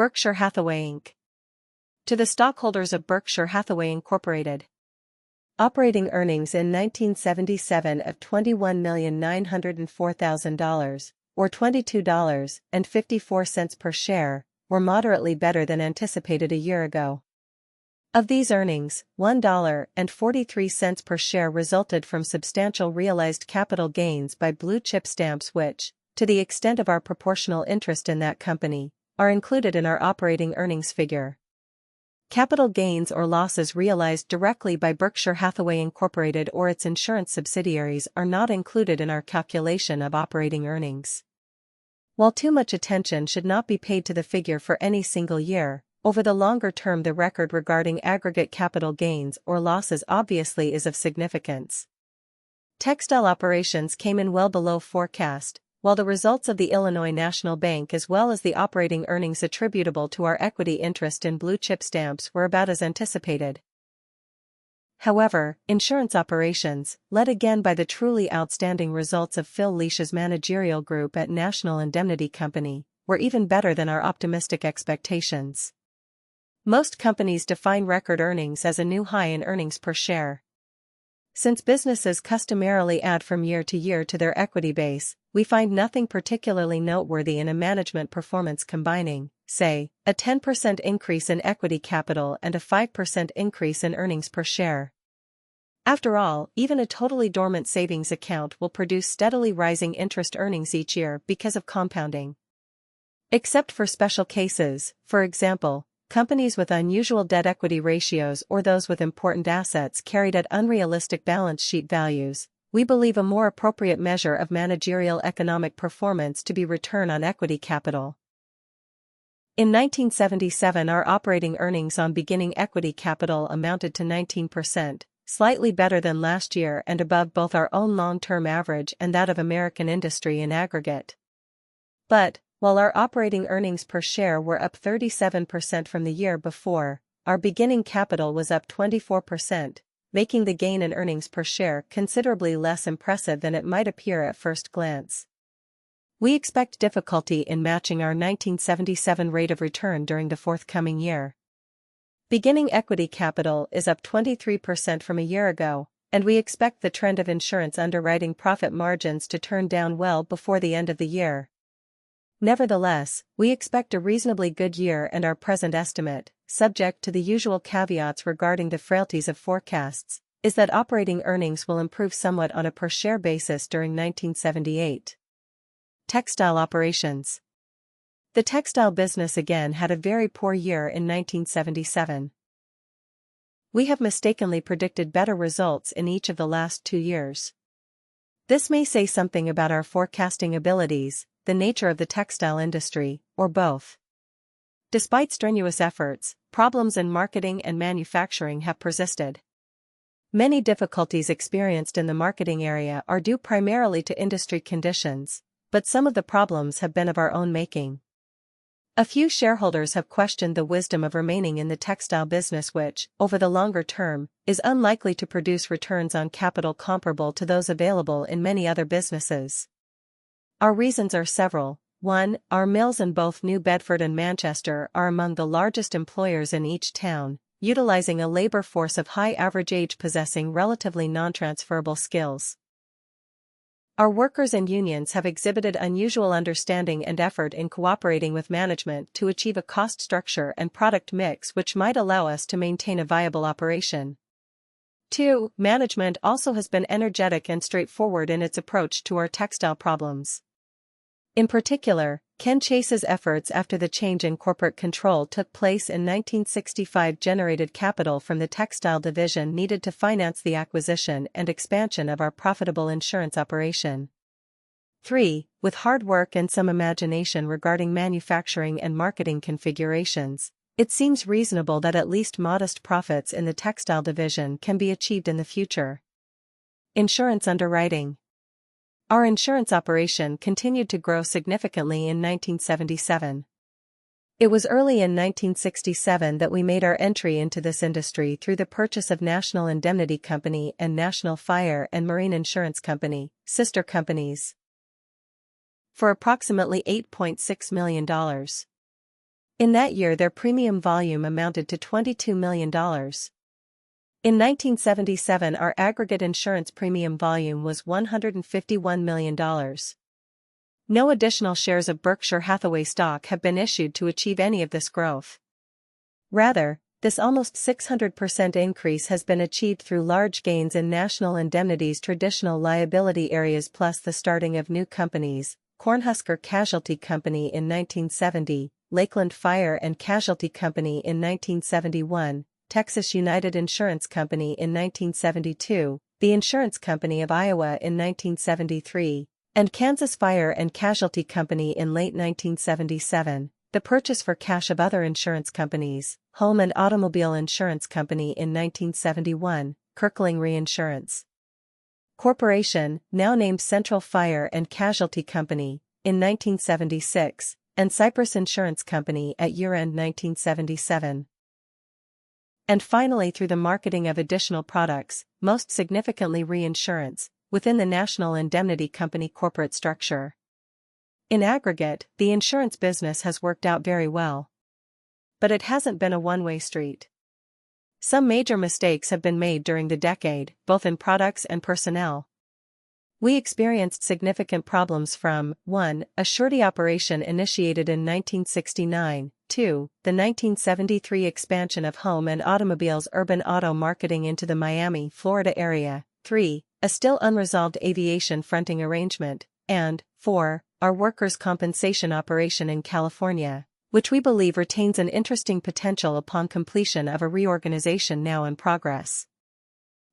Berkshire Hathaway Inc. To the stockholders of Berkshire Hathaway Incorporated. Operating earnings in 1977 of $21,904,000, or $22.54 per share, were moderately better than anticipated a year ago. Of these earnings, $1.43 per share resulted from substantial realized capital gains by blue-chip stamps which, to the extent of our proportional interest in that company, are included in our operating earnings figure. Capital gains or losses realized directly by Berkshire Hathaway Incorporated or its insurance subsidiaries are not included in our calculation of operating earnings. While too much attention should not be paid to the figure for any single year, over the longer term the record regarding aggregate capital gains or losses obviously is of significance. Textile operations came in well below forecast, while the results of the Illinois National Bank as well as the operating earnings attributable to our equity interest in blue-chip stamps were about as anticipated. However, insurance operations, led again by the truly outstanding results of Phil Leish's managerial group at National Indemnity Company, were even better than our optimistic expectations. Most companies define record earnings as a new high in earnings per share. Since businesses customarily add from year to year to their equity base, we find nothing particularly noteworthy in a management performance combining, say, a 10% increase in equity capital and a 5% increase in earnings per share. After all, even a totally dormant savings account will produce steadily rising interest earnings each year because of compounding. Except for special cases, for example, companies with unusual debt-equity ratios or those with important assets carried at unrealistic balance sheet values, we believe a more appropriate measure of managerial economic performance to be return on equity capital. In 1977 our operating earnings on beginning equity capital amounted to 19%, slightly better than last year and above both our own long-term average and that of American industry in aggregate. But, while our operating earnings per share were up 37% from the year before, our beginning capital was up 24%, making the gain in earnings per share considerably less impressive than it might appear at first glance. We expect difficulty in matching our 1977 rate of return during the forthcoming year. Beginning equity capital is up 23% from a year ago, and we expect the trend of insurance underwriting profit margins to turn down well before the end of the year. Nevertheless, we expect a reasonably good year and our present estimate, subject to the usual caveats regarding the frailties of forecasts, is that operating earnings will improve somewhat on a per-share basis during 1978. Textile operations. The textile business again had a very poor year in 1977. We have mistakenly predicted better results in each of the last 2 years. This may say something about our forecasting abilities, the nature of the textile industry, or both. Despite strenuous efforts, problems in marketing and manufacturing have persisted. Many difficulties experienced in the marketing area are due primarily to industry conditions, but some of the problems have been of our own making. A few shareholders have questioned the wisdom of remaining in the textile business which, over the longer term, is unlikely to produce returns on capital comparable to those available in many other businesses. Our reasons are several. 1. Our mills in both New Bedford and Manchester are among the largest employers in each town, utilizing a labor force of high average age possessing relatively non-transferable skills. Our workers and unions have exhibited unusual understanding and effort in cooperating with management to achieve a cost structure and product mix which might allow us to maintain a viable operation. 2. Management also has been energetic and straightforward in its approach to our textile problems. In particular, Ken Chase's efforts after the change in corporate control took place in 1965 generated capital from the textile division needed to finance the acquisition and expansion of our profitable insurance operation. 3. With hard work and some imagination regarding manufacturing and marketing configurations, it seems reasonable that at least modest profits in the textile division can be achieved in the future. Insurance underwriting. Our insurance operation continued to grow significantly in 1977. It was early in 1967 that we made our entry into this industry through the purchase of National Indemnity Company and National Fire and Marine Insurance Company, sister companies, for approximately $8.6 million. In that year their premium volume amounted to $22 million. In 1977 our aggregate insurance premium volume was $151 million. No additional shares of Berkshire Hathaway stock have been issued to achieve any of this growth. Rather, this almost 600% increase has been achieved through large gains in National Indemnity's traditional liability areas plus the starting of new companies, Cornhusker Casualty Company in 1970, Lakeland Fire and Casualty Company in 1971, Texas United Insurance Company in 1972, the Insurance Company of Iowa in 1973, and Kansas Fire and Casualty Company in late 1977, the purchase for cash of other insurance companies, Home and Automobile Insurance Company in 1971, Kirkling Reinsurance Corporation, now named Central Fire and Casualty Company, in 1976, and Cypress Insurance Company at year-end 1977. And finally through the marketing of additional products, most significantly reinsurance, within the National Indemnity Company corporate structure. In aggregate, the insurance business has worked out very well. But it hasn't been a one-way street. Some major mistakes have been made during the decade, both in products and personnel. We experienced significant problems from 1. A surety operation initiated in 1969, 2. The 1973 expansion of Home and Automobile's urban auto marketing into the Miami, Florida area, 3. A still unresolved aviation fronting arrangement, and 4. Our workers' compensation operation in California, which we believe retains an interesting potential upon completion of a reorganization now in progress.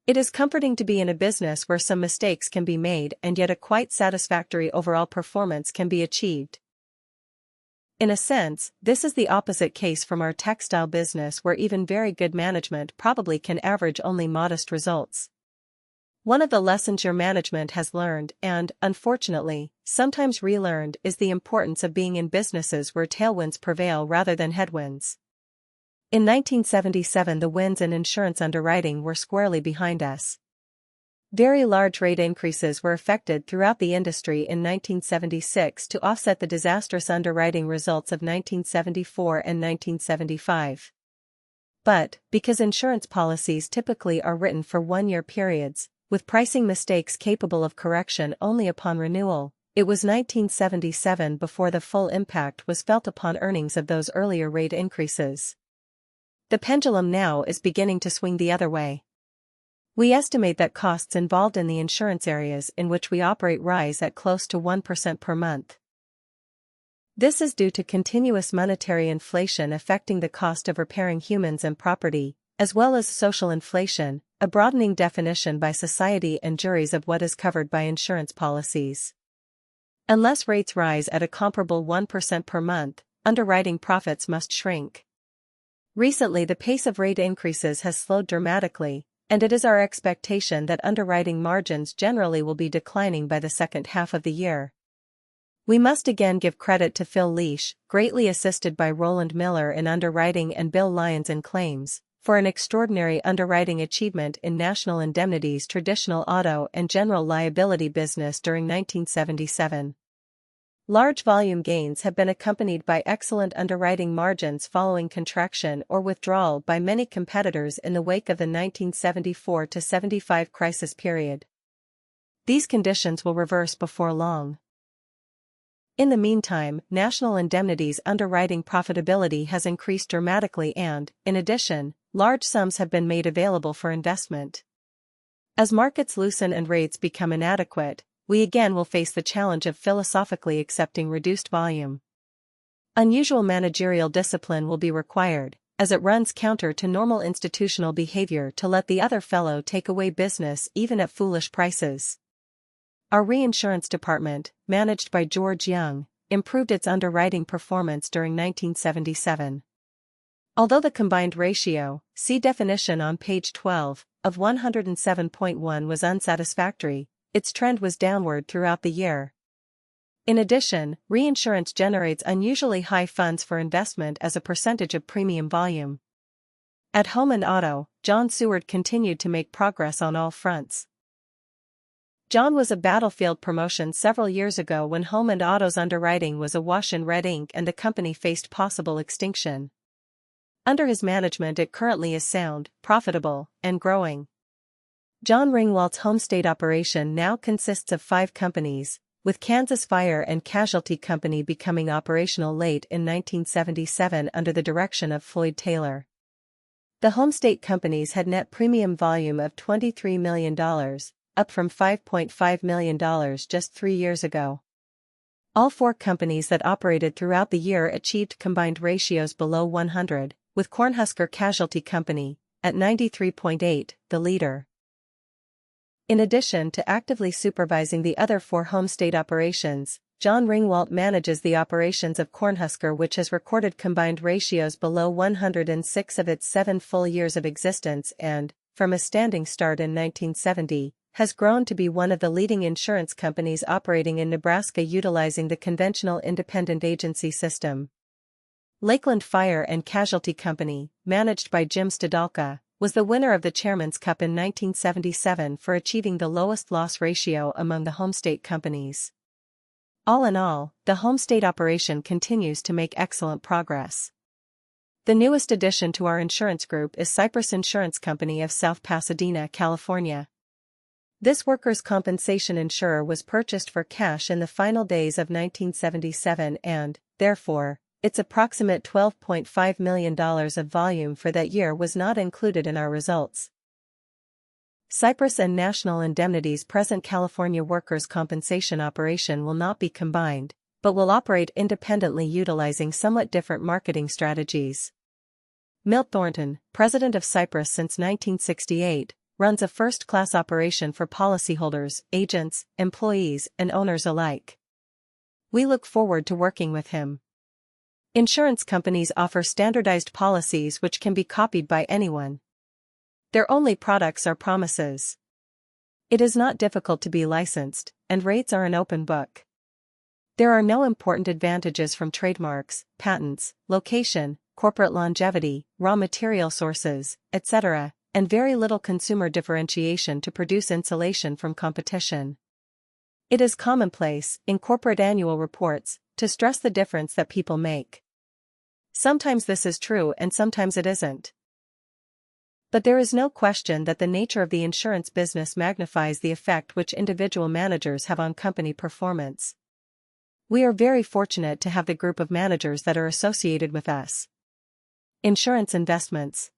It is comforting to be in a business where some mistakes can be made and yet a quite satisfactory overall performance can be achieved. In a sense, this is the opposite case from our textile business where even very good management probably can average only modest results. One of the lessons your management has learned and, unfortunately, sometimes relearned is the importance of being in businesses where tailwinds prevail rather than headwinds. In 1977 the winds in insurance underwriting were squarely behind us. Very large rate increases were effected throughout the industry in 1976 to offset the disastrous underwriting results of 1974 and 1975. But, because insurance policies typically are written for one-year periods, with pricing mistakes capable of correction only upon renewal, it was 1977 before the full impact was felt upon earnings of those earlier rate increases. The pendulum now is beginning to swing the other way. We estimate that costs involved in the insurance areas in which we operate rise at close to 1% per month. This is due to continuous monetary inflation affecting the cost of repairing humans and property, as well as social inflation, a broadening definition by society and juries of what is covered by insurance policies. Unless rates rise at a comparable 1% per month, underwriting profits must shrink. Recently the pace of rate increases has slowed dramatically, and it is our expectation that underwriting margins generally will be declining by the second half of the year. We must again give credit to Phil Leach, greatly assisted by Roland Miller in underwriting and Bill Lyons in claims, for an extraordinary underwriting achievement in National Indemnity's traditional auto and general liability business during 1977. Large volume gains have been accompanied by excellent underwriting margins following contraction or withdrawal by many competitors in the wake of the 1974-75 crisis period. These conditions will reverse before long. In the meantime, National Indemnity's underwriting profitability has increased dramatically and, in addition, large sums have been made available for investment. As markets loosen and rates become inadequate, we again will face the challenge of philosophically accepting reduced volume. Unusual managerial discipline will be required, as it runs counter to normal institutional behavior to let the other fellow take away business even at foolish prices. Our reinsurance department, managed by George Young, improved its underwriting performance during 1977. Although the combined ratio, see definition on page 12, of 107.1 was unsatisfactory, its trend was downward throughout the year. In addition, reinsurance generates unusually high funds for investment as a percentage of premium volume. At Home and Auto, John Seward continued to make progress on all fronts. John was a battlefield promotion several years ago when Home and Auto's underwriting was awash in red ink and the company faced possible extinction. Under his management it currently is sound, profitable, and growing. John Ringwald's home state operation now consists of 5 companies, with Kansas Fire and Casualty Company becoming operational late in 1977 under the direction of Floyd Taylor. The home state companies had net premium volume of $23 million, up from $5.5 million just 3 years ago. All 4 companies that operated throughout the year achieved combined ratios below 100, with Cornhusker Casualty Company, at 93.8, the leader. In addition to actively supervising the other 4 home state operations, John Ringwald manages the operations of Cornhusker, which has recorded combined ratios below 106 of its 7 full years of existence and, from a standing start in 1970, has grown to be one of the leading insurance companies operating in Nebraska utilizing the conventional independent agency system. Lakeland Fire and Casualty Company, managed by Jim Stadalka, was the winner of the Chairman's Cup in 1977 for achieving the lowest loss ratio among the home state companies. All in all, the home state operation continues to make excellent progress. The newest addition to our insurance group is Cypress Insurance Company of South Pasadena, California. This workers' compensation insurer was purchased for cash in the final days of 1977 and, therefore, its approximate $12.5 million of volume for that year was not included in our results. Cypress and National Indemnity's present California workers' compensation operation will not be combined, but will operate independently utilizing somewhat different marketing strategies. Milt Thornton, president of Cypress since 1968, runs a first-class operation for policyholders, agents, employees, and owners alike. We look forward to working with him. Insurance companies offer standardized policies which can be copied by anyone. Their only products are promises. It is not difficult to be licensed, and rates are an open book. There are no important advantages from trademarks, patents, location, corporate longevity, raw material sources, etc., and very little consumer differentiation to produce insulation from competition. It is commonplace, in corporate annual reports, to stress the difference that people make. Sometimes this is true and sometimes it isn't. But there is no question that the nature of the insurance business magnifies the effect which individual managers have on company performance. We are very fortunate to have the group of managers that are associated with us. Insurance investments.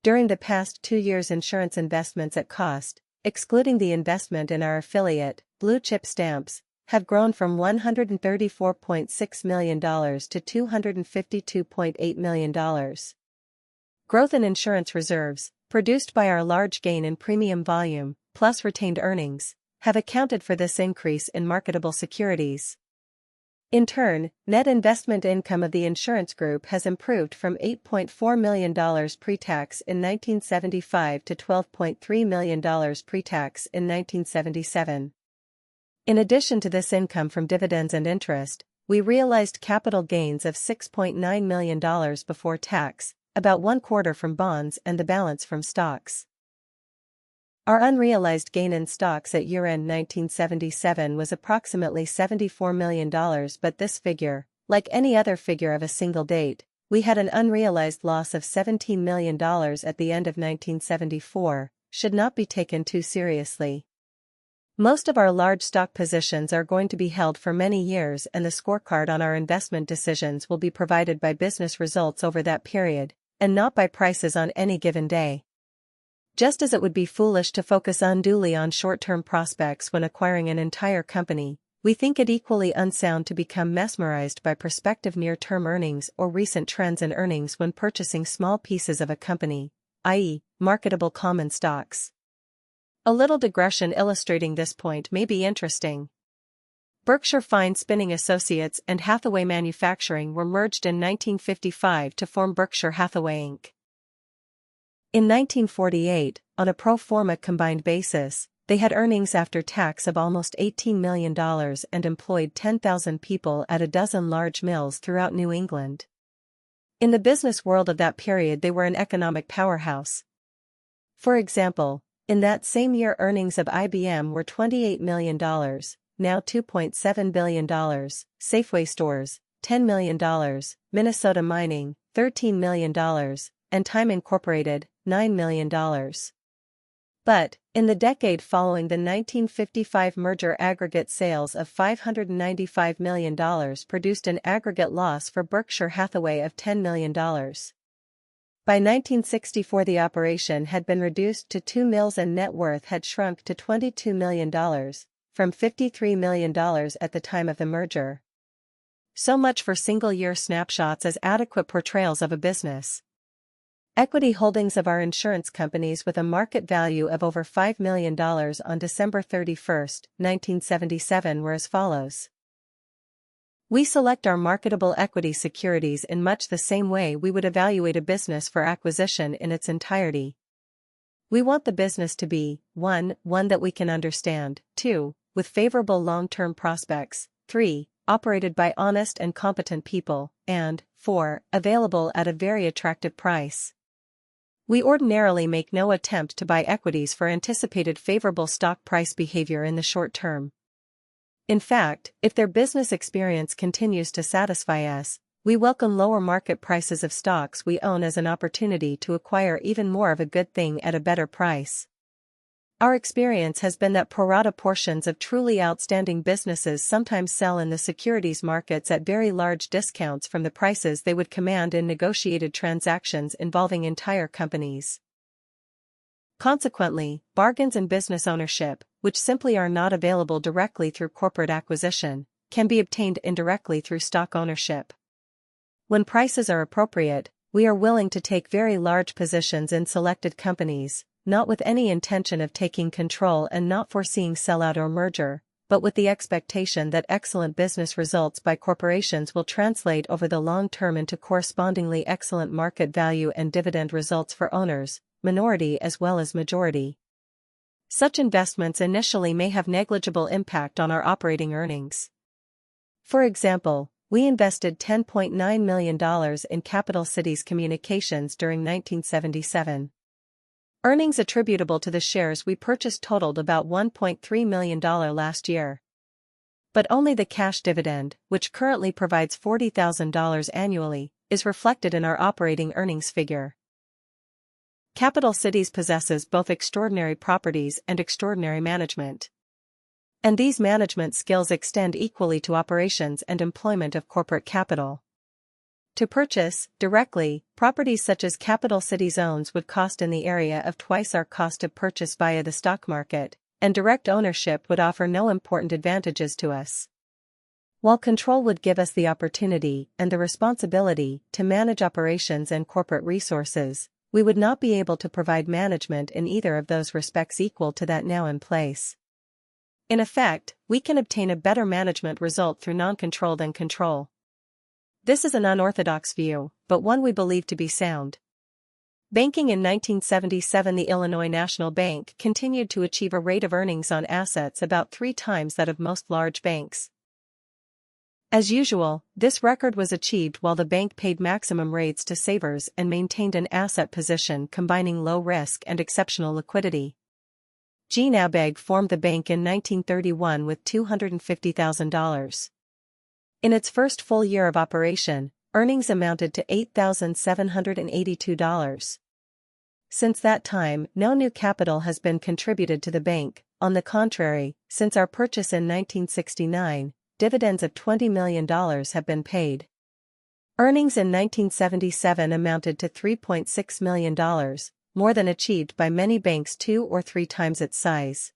During the past 2 years, insurance investments at cost, excluding the investment in our affiliate, Blue Chip Stamps, have grown from $134.6 million to $252.8 million. Growth in insurance reserves, produced by our large gain in premium volume, plus retained earnings, have accounted for this increase in marketable securities. In turn, net investment income of the insurance group has improved from $8.4 million pre-tax in 1975 to $12.3 million pre-tax in 1977. In addition to this income from dividends and interest, we realized capital gains of $6.9 million before tax, about 1/4 from bonds and the balance from stocks. Our unrealized gain in stocks at year-end 1977 was approximately $74 million, but this figure, like any other figure of a single date, we had an unrealized loss of $17 million at the end of 1974, should not be taken too seriously. Most of our large stock positions are going to be held for many years, and the scorecard on our investment decisions will be provided by business results over that period, and not by prices on any given day. Just as it would be foolish to focus unduly on short-term prospects when acquiring an entire company, we think it equally unsound to become mesmerized by prospective near-term earnings or recent trends in earnings when purchasing small pieces of a company, i.e., marketable common stocks. A little digression illustrating this point may be interesting. Berkshire Fine Spinning Associates and Hathway Manufacturing were merged in 1955 to form Berkshire Hathaway Inc. In 1948, on a pro forma combined basis, they had earnings after tax of almost $18 million and employed 10,000 people at a dozen large mills throughout New England. In the business world of that period, they were an economic powerhouse. For example, In that same year, earnings of IBM were $28 million, now $2.7 billion, Safeway stores, $10 million, Minnesota Mining, $13 million, and Time Incorporated, $9 million. But, in the decade following the 1955 merger, aggregate sales of $595 million produced an aggregate loss for Berkshire Hathaway of $10 million. By 1964, the operation had been reduced to 2 mills and net worth had shrunk to $22 million, from $53 million at the time of the merger. So much for single-year snapshots as adequate portrayals of a business. Equity holdings of our insurance companies with a market value of over $5 million on December 31, 1977 were as follows. We select our marketable equity securities in much the same way we would evaluate a business for acquisition in its entirety. We want the business to be, 1. One that we can understand, 2. With favorable long-term prospects, 3. Operated by honest and competent people, and 4. Available at a very attractive price. We ordinarily make no attempt to buy equities for anticipated favorable stock price behavior in the short term. In fact, if their business experience continues to satisfy us, we welcome lower market prices of stocks we own as an opportunity to acquire even more of a good thing at a better price. Our experience has been that pro rata portions of truly outstanding businesses sometimes sell in the securities markets at very large discounts from the prices they would command in negotiated transactions involving entire companies. Consequently, bargains in business ownership, which simply are not available directly through corporate acquisition, can be obtained indirectly through stock ownership. When prices are appropriate, we are willing to take very large positions in selected companies, not with any intention of taking control and not foreseeing sellout or merger, but with the expectation that excellent business results by corporations will translate over the long term into correspondingly excellent market value and dividend results for owners, minority as well as majority. Such investments initially may have negligible impact on our operating earnings. For example, we invested $10.9 million in Capital Cities Communications during 1977. Earnings attributable to the shares we purchased totaled about $1.3 million last year. But only the cash dividend, which currently provides $40,000 annually, is reflected in our operating earnings figure. Capital Cities possesses both extraordinary properties and extraordinary management. And these management skills extend equally to operations and employment of corporate capital. To purchase, directly, properties such as Capital Cities owns would cost in the area of twice our cost of purchase via the stock market, and direct ownership would offer no important advantages to us. While control would give us the opportunity and the responsibility to manage operations and corporate resources, we would not be able to provide management in either of those respects equal to that now in place. In effect, we can obtain a better management result through non-control than control. This is an unorthodox view, but one we believe to be sound. Banking in 1977, the Illinois National Bank continued to achieve a rate of earnings on assets about 3 times that of most large banks. As usual, this record was achieved while the bank paid maximum rates to savers and maintained an asset position combining low risk and exceptional liquidity. Gene Abegg formed the bank in 1931 with $250,000. In its first full year of operation, earnings amounted to $8,782. Since that time, no new capital has been contributed to the bank. On the contrary, since our purchase in 1969, dividends of $20 million have been paid. Earnings in 1977 amounted to $3.6 million, more than achieved by many banks 2 or 3 times its size.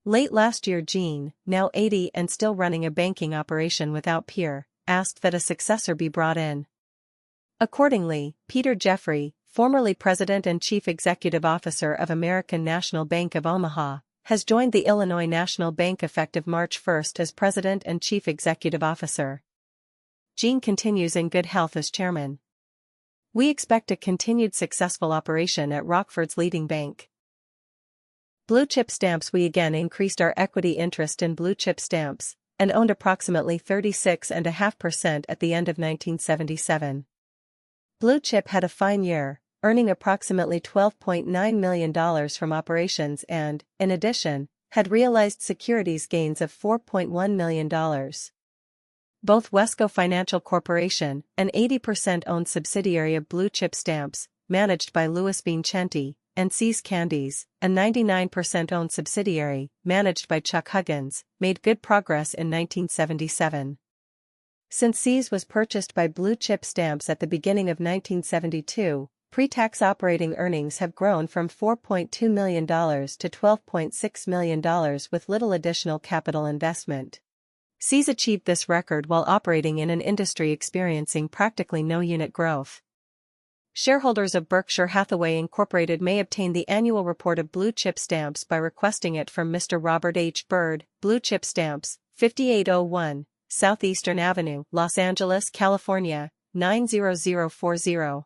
Late last year, Gene, now 80 and still running a banking operation without peer, asked that a successor be brought in. Accordingly, Peter Jeffrey, formerly President and Chief Executive Officer of American National Bank of Omaha, has joined the Illinois National Bank effective March 1 as President and Chief Executive Officer. Gene continues in good health as chairman. We expect a continued successful operation at Rockford's leading bank. Blue Chip Stamps. We again increased our equity interest in Blue Chip Stamps, and owned approximately 36.5% at the end of 1977. Blue Chip had a fine year, earning approximately $12.9 million from operations and, in addition, had realized securities gains of $4.1 million. Both Wesco Financial Corporation, an 80% owned subsidiary of Blue Chip Stamps, managed by Louis Vincenti, and See's Candies, a 99% owned subsidiary, managed by Chuck Huggins, made good progress in 1977. Since See's was purchased by Blue Chip Stamps at the beginning of 1972, pre-tax operating earnings have grown from $4.2 million to $12.6 million with little additional capital investment. See's achieved this record while operating in an industry experiencing practically no unit growth. Shareholders of Berkshire Hathaway Inc. may obtain the annual report of Blue Chip Stamps by requesting it from Mr. Robert H. Bird, Blue Chip Stamps, 5801, Southeastern Avenue, Los Angeles, California, 90040.